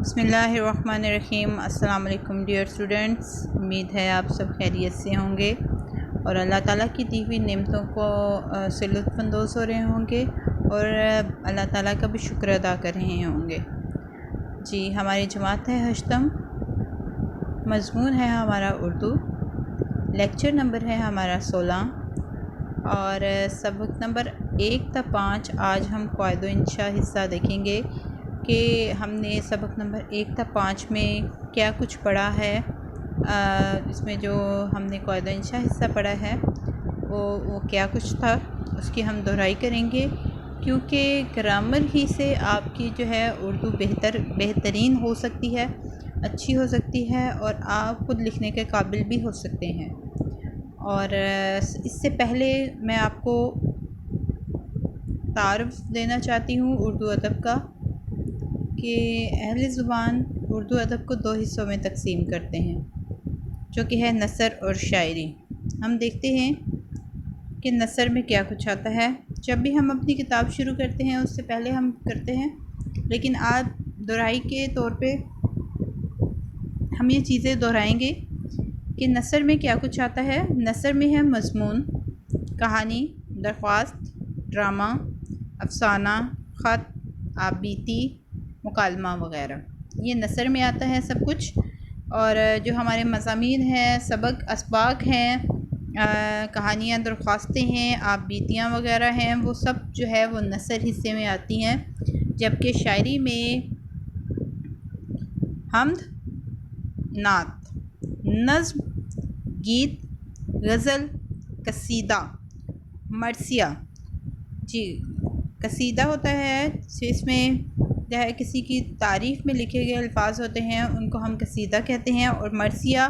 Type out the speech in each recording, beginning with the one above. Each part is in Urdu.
بسم اللہ الرحمن الرحیم۔ السلام علیکم ڈیئر اسٹوڈنٹس، امید ہے آپ سب خیریت سے ہوں گے اور اللہ تعالیٰ کی دی ہوئی نعمتوں کو سے لطف اندوز ہو رہے ہوں گے اور اللہ تعالیٰ کا بھی شکر ادا کر رہے ہوں گے۔ جی، ہماری جماعت ہے ہشتم، مضمون ہے ہمارا اردو، لیکچر نمبر ہے ہمارا 16 اور سبق نمبر 1 تا 5۔ آج ہم قواعد و انشاء حصہ دیکھیں گے کہ ہم نے سبق نمبر 1 تا 5 میں کیا کچھ پڑھا ہے۔ اس میں جو ہم نے قواعد و انشاء حصہ پڑھا ہے وہ کیا کچھ تھا، اس کی ہم دہرائی کریں گے، کیونکہ گرامر ہی سے آپ کی جو ہے اردو بہترین ہو سکتی ہے، اچھی ہو سکتی ہے اور آپ خود لکھنے کے قابل بھی ہو سکتے ہیں۔ اور اس سے پہلے میں آپ کو تعارف دینا چاہتی ہوں اردو ادب کا، کہ اہل زبان اردو ادب کو 2 حصوں میں تقسیم کرتے ہیں، جو کہ ہے نثر اور شاعری۔ ہم دیکھتے ہیں کہ نثر میں کیا کچھ آتا ہے۔ جب بھی ہم اپنی کتاب شروع کرتے ہیں اس سے پہلے ہم کرتے ہیں، لیکن آج دہرائی کے طور پہ ہم یہ چیزیں دہرائیں گے کہ نثر میں کیا کچھ آتا ہے۔ نثر میں ہے مضمون، کہانی، درخواست، ڈرامہ، افسانہ، خط، آپ بیتی، مکالمہ وغیرہ، یہ نثر میں آتا ہے سب کچھ۔ اور جو ہمارے مضامین ہیں، سبق اسباق ہیں، کہانیاں، درخواستیں ہیں، آپ بیتیاں وغیرہ ہیں، وہ سب جو ہے وہ نثر حصے میں آتی ہیں۔ جبکہ شاعری میں حمد، نعت، نظم، گیت، غزل، قصیدہ، مرثیہ۔ جی، قصیدہ ہوتا ہے اس میں جو ہے کسی کی تعریف میں لکھے گئے الفاظ ہوتے ہیں، ان کو ہم قصیدہ کہتے ہیں۔ اور مرثیہ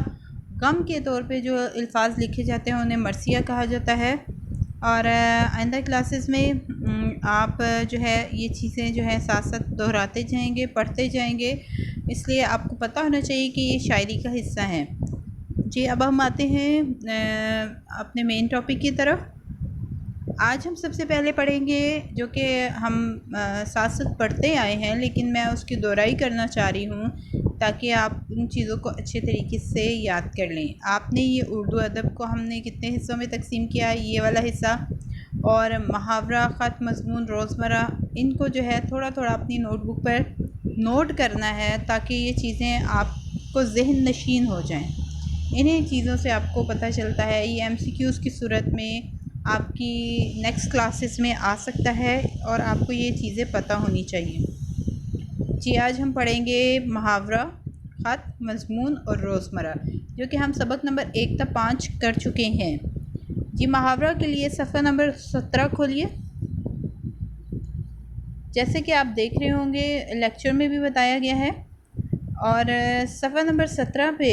غم کے طور پہ جو الفاظ لکھے جاتے ہیں انہیں مرثیہ کہا جاتا ہے۔ اور آئندہ کلاسز میں آپ جو ہے یہ چیزیں جو ہے ساتھ ساتھ دہراتے جائیں گے، پڑھتے جائیں گے، اس لیے آپ کو پتہ ہونا چاہیے کہ یہ شاعری کا حصہ ہے۔ جی، اب ہم آتے ہیں اپنے مین ٹاپک کی طرف۔ آج ہم سب سے پہلے پڑھیں گے، جو کہ ہم ساتھ ساتھ پڑھتے آئے ہیں لیکن میں اس کی دہرائی کرنا چاہ رہی ہوں تاکہ آپ ان چیزوں کو اچھے طریقے سے یاد کر لیں۔ آپ نے یہ اردو ادب کو ہم نے کتنے حصوں میں تقسیم کیا ہے، یہ والا حصہ، اور محاورہ، خط، مضمون، روزمرہ، ان کو جو ہے تھوڑا تھوڑا اپنی نوٹ بک پر نوٹ کرنا ہے تاکہ یہ چیزیں آپ کو ذہن نشین ہو جائیں۔ انہیں چیزوں سے آپ کو پتہ چلتا ہے، یہ MCQs کی صورت میں آپ کی نیکسٹ کلاسز میں آ سکتا ہے اور آپ کو یہ چیزیں پتہ ہونی چاہیے۔ جی، آج ہم پڑھیں گے محاورہ، خط، مضمون اور روزمرہ، جو کہ ہم سبق نمبر 1 تا 5 کر چکے ہیں۔ جی، محاورہ کے لیے صفحہ نمبر 17 کھولیے۔ جیسے کہ آپ دیکھ رہے ہوں گے لیکچر میں بھی بتایا گیا ہے، اور صفحہ نمبر 17 پہ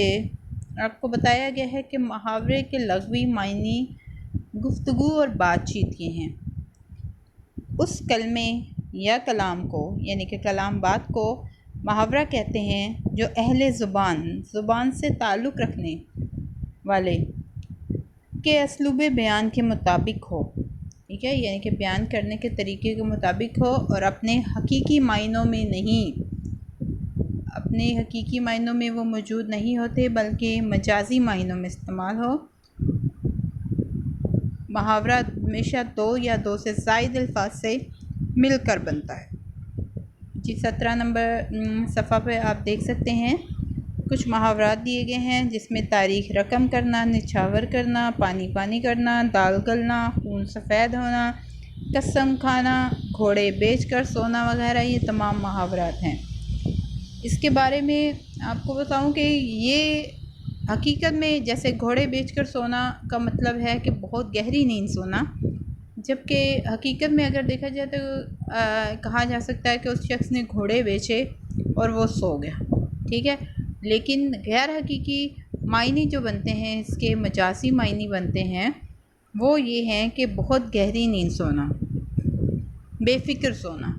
آپ کو بتایا گیا ہے کہ محاورے کے لغوی معنی گفتگو اور بات چیت یہ ہیں۔ اس کلمے یا کلام کو، یعنی کہ کلام بات کو محاورہ کہتے ہیں جو اہل زبان سے تعلق رکھنے والے کے اسلوب بیان کے مطابق ہو، ٹھیک ہے، یعنی کہ بیان کرنے کے طریقے کے مطابق ہو اور اپنے حقیقی معنوں میں نہیں، اپنے حقیقی معنوں میں وہ موجود نہیں ہوتے بلکہ مجازی معنوں میں استعمال ہو۔ محاورہ ہمیشہ 2 یا 2 سے زائد الفاظ سے مل کر بنتا ہے۔ جی، 17 نمبر صفحہ پہ آپ دیکھ سکتے ہیں کچھ محاورات دیے گئے ہیں، جس میں تاریخ رقم کرنا، نچھاور کرنا، پانی پانی کرنا، دال گلنا، خون سفید ہونا، قسم کھانا، گھوڑے بیچ کر سونا وغیرہ، یہ تمام محاورات ہیں۔ اس کے بارے میں آپ کو بتاؤں کہ یہ حقیقت میں جیسے گھوڑے بیچ کر سونا کا مطلب ہے کہ بہت گہری نیند سونا، جبکہ حقیقت میں اگر دیکھا جائے تو کہا جا سکتا ہے کہ اس شخص نے گھوڑے بیچے اور وہ سو گیا، ٹھیک ہے۔ لیکن غیر حقیقی معنی جو بنتے ہیں، اس کے مجازی معنی بنتے ہیں، وہ یہ ہیں کہ بہت گہری نیند سونا، بے فکر سونا۔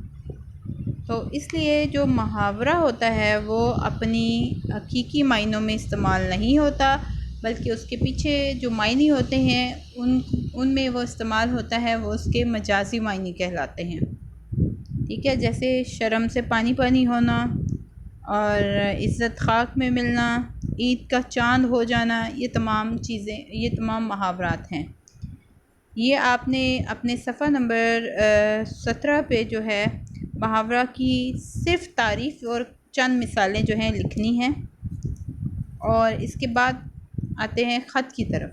تو اس لیے جو محاورہ ہوتا ہے وہ اپنی حقیقی معنوں میں استعمال نہیں ہوتا، بلکہ اس کے پیچھے جو معنی ہوتے ہیں ان میں وہ استعمال ہوتا ہے، وہ اس کے مجازی معنی کہلاتے ہیں، ٹھیک ہے۔ جیسے شرم سے پانی پانی ہونا، اور عزت خاک میں ملنا، عید کا چاند ہو جانا، یہ تمام چیزیں، یہ تمام محاورات ہیں۔ یہ آپ نے اپنے صفحہ نمبر 17 پہ جو ہے محاورہ کی صرف تعریف اور چند مثالیں جو ہیں لکھنی ہیں، اور اس کے بعد آتے ہیں خط کی طرف۔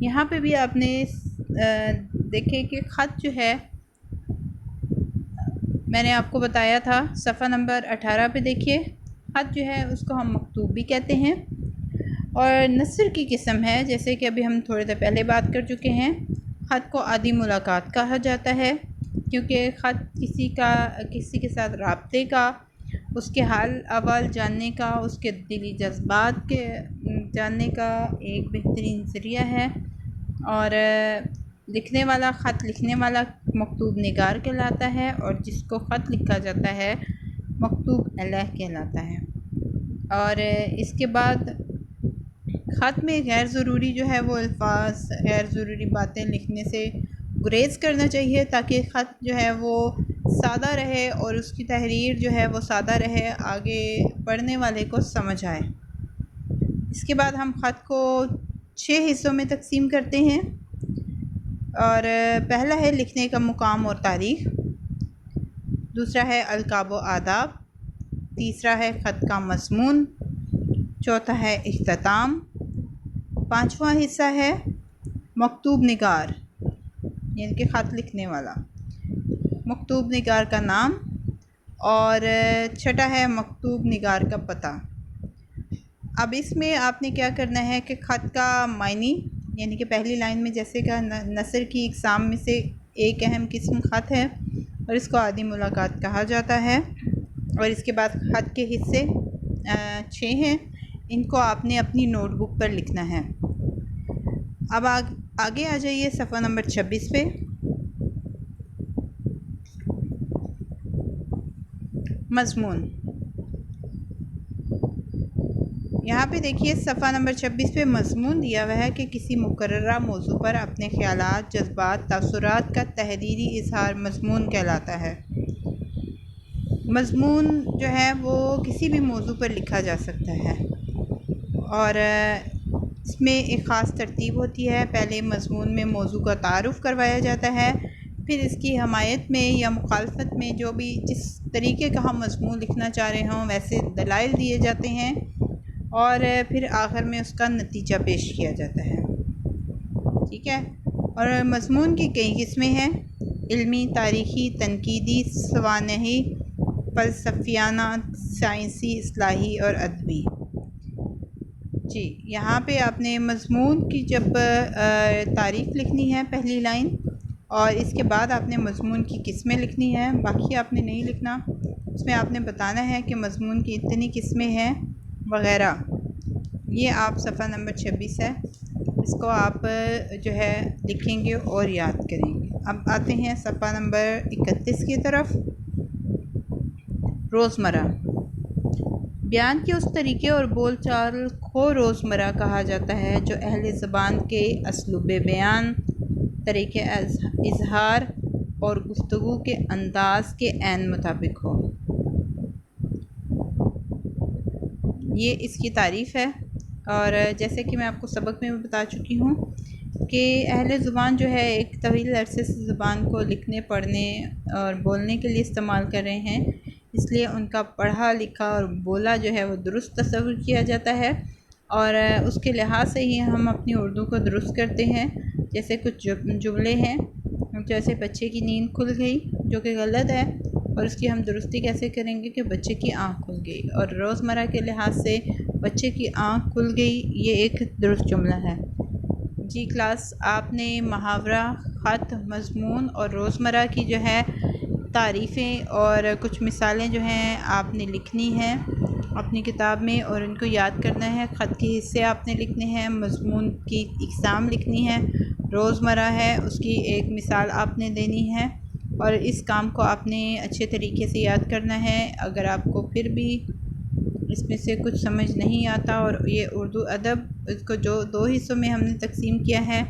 یہاں پہ بھی آپ نے دیکھیں کہ خط جو ہے میں نے آپ کو بتایا تھا صفحہ نمبر 18 پہ دیکھیے، خط جو ہے اس کو ہم مکتوب بھی کہتے ہیں، اور نثر کی قسم ہے، جیسے کہ ابھی ہم تھوڑی دیر پہلے بات کر چکے ہیں۔ خط کو عادی ملاقات کہا جاتا ہے، کیونکہ خط کسی کے ساتھ رابطے کا، اس کے حال احوال جاننے کا، اس کے دلی جذبات کے جاننے کا ایک بہترین ذریعہ ہے، اور لکھنے والا، خط لکھنے والا مکتوب نگار کہلاتا ہے، اور جس کو خط لکھا جاتا ہے مکتوب علیہ کہلاتا ہے۔ اور اس کے بعد خط میں غیر ضروری جو ہے وہ الفاظ، غیر ضروری باتیں لکھنے سے گریز کرنا چاہیے، تاکہ خط جو ہے وہ سادہ رہے اور اس کی تحریر جو ہے وہ سادہ رہے، آگے پڑھنے والے کو سمجھ آئے۔ اس کے بعد ہم خط کو 6 حصوں میں تقسیم کرتے ہیں، اور پہلا ہے لکھنے کا مقام اور تاریخ، دوسرا ہے القاب و آداب، تیسرا ہے خط کا مضمون، چوتھا ہے اختتام، پانچواں حصہ ہے مکتوب نگار یعنی کہ خط لکھنے والا، مکتوب نگار کا نام، اور چھٹا ہے مکتوب نگار کا پتہ۔ اب اس میں آپ نے کیا کرنا ہے کہ خط کا معنی، یعنی کہ پہلی لائن میں جیسے کہ نثر کی اقسام میں سے ایک اہم قسم خط ہے، اور اس کو عادی ملاقات کہا جاتا ہے، اور اس کے بعد خط کے حصے 6 ہیں، ان کو آپ نے اپنی نوٹ بک پر لکھنا ہے۔ اب آگے آ جائیے صفحہ نمبر 26 پہ۔ مضمون، یہاں پہ دیکھیے صفحہ نمبر 26 پہ مضمون دیا ہوا ہے کہ کسی مقررہ موضوع پر اپنے خیالات، جذبات، تاثرات کا تحریری اظہار مضمون کہلاتا ہے۔ مضمون جو ہے وہ کسی بھی موضوع پر لکھا جا سکتا ہے، اور اس میں ایک خاص ترتیب ہوتی ہے۔ پہلے مضمون میں موضوع کا تعارف کروایا جاتا ہے، پھر اس کی حمایت میں یا مخالفت میں جو بھی جس طریقے کا ہم مضمون لکھنا چاہ رہے ہوں ویسے دلائل دیے جاتے ہیں، اور پھر آخر میں اس کا نتیجہ پیش کیا جاتا ہے۔ ٹھیک ہے، اور مضمون کی کئی قسمیں ہیں: علمی، تاریخی، تنقیدی، سوانحی، فلسفیانہ، سائنسی، اصلاحی اور ادبی۔ جی، یہاں پہ آپ نے مضمون کی جب تعریف لکھنی ہے پہلی لائن، اور اس کے بعد آپ نے مضمون کی قسمیں لکھنی ہیں، باقی آپ نے نہیں لکھنا، اس میں آپ نے بتانا ہے کہ مضمون کی اتنی قسمیں ہیں وغیرہ۔ یہ آپ صفحہ نمبر 26 ہے، اس کو آپ جو ہے لکھیں گے اور یاد کریں گے۔ اب آتے ہیں صفحہ نمبر 31 کی طرف۔ روزمرہ، بیان کے اس طریقے اور بول چال کو روزمرہ کہا جاتا ہے جو اہل زبان کے اسلوب بیان، طریقے اظہار اور گفتگو کے انداز کے عین مطابق ہو۔ یہ اس کی تعریف ہے، اور جیسے کہ میں آپ کو سبق میں بھی بتا چکی ہوں کہ اہل زبان جو ہے ایک طویل عرصے سے زبان کو لکھنے، پڑھنے اور بولنے کے لیے استعمال کر رہے ہیں، اس لیے ان کا پڑھا لکھا اور بولا جو ہے وہ درست تصور کیا جاتا ہے، اور اس کے لحاظ سے ہی ہم اپنی اردو کو درست کرتے ہیں۔ جیسے کچھ جملے ہیں، جیسے بچے کی نیند کھل گئی، جو کہ غلط ہے، اور اس کی ہم درستی کیسے کریں گے کہ بچے کی آنکھ کھل گئی، اور روزمرہ کے لحاظ سے بچے کی آنکھ کھل گئی یہ ایک درست جملہ ہے۔ جی کلاس، آپ نے محاورہ، خط، مضمون اور روزمرہ کی جو ہے تعریفیں اور کچھ مثالیں جو ہیں آپ نے لکھنی ہیں اپنی کتاب میں، اور ان کو یاد کرنا ہے۔ خط کے حصے آپ نے لکھنے ہیں، مضمون کی اقسام لکھنی ہے، روزمرہ ہے اس کی ایک مثال آپ نے دینی ہے، اور اس کام کو آپ نے اچھے طریقے سے یاد کرنا ہے۔ اگر آپ کو پھر بھی اس میں سے کچھ سمجھ نہیں آتا، اور یہ اردو ادب اس کو جو 2 حصوں میں ہم نے تقسیم کیا ہے،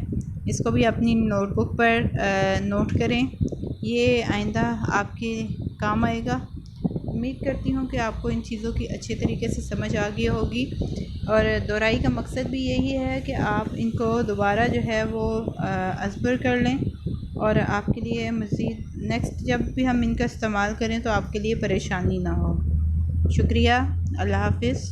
اس کو بھی اپنی نوٹ بک پر نوٹ کریں، یہ آئندہ آپ کے کام آئے گا۔ امید کرتی ہوں کہ آپ کو ان چیزوں کی اچھے طریقے سے سمجھ آ گئی ہوگی، اور دہرائی کا مقصد بھی یہی ہے کہ آپ ان کو دوبارہ جو ہے وہ ازبر کر لیں، اور آپ کے لیے مزید نیکسٹ جب بھی ہم ان کا استعمال کریں تو آپ کے لیے پریشانی نہ ہو۔ شکریہ، اللہ حافظ۔